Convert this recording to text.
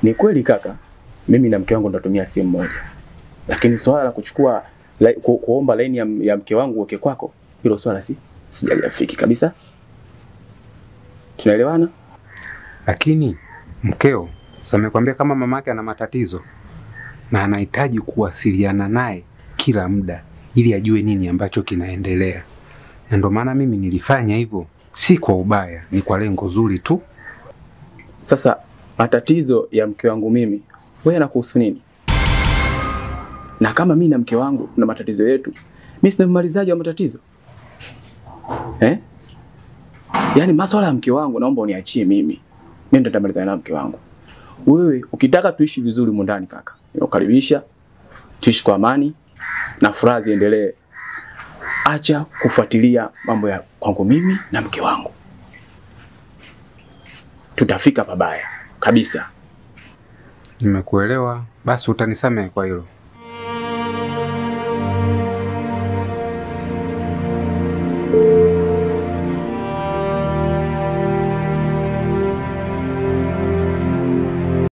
Ni kweli kaka, mimi na mke wangu tunatumia simu moja. Lakini swala la kuchukua kuomba line ya mke wangu uweke kwako, hilo swala sijaliafiki kabisa. Tunaelewana? Lakini mkeo amekwambia kama mamake ana matatizo na anahitaji kuwasiliana naye kila muda ili ajue nini ambacho kinaendelea. Na ndio maana mimi nilifanya hivyo, si kwa ubaya, ni kwa lengo zuri tu. Sasa matatizo ya mke wangu mimi, wewe yanakuhusu nini? Na kama mimi na mke wangu tuna matatizo yetu, mimi sina mmalizaji wa matatizo. Yaani masuala ya mke wangu naomba uniachie mimi. Mimi ndo nitamalizana na mke wangu. Wewe ukitaka tuishi vizuri humu ndani kaka, nikukaribisha tuishi kwa amani na furaha ziendelee. Acha kufuatilia mambo ya kwangu mimi na mke wangu. Tutafika pabaya kabisa. Nimekuelewa, basi utanisamehe kwa hilo.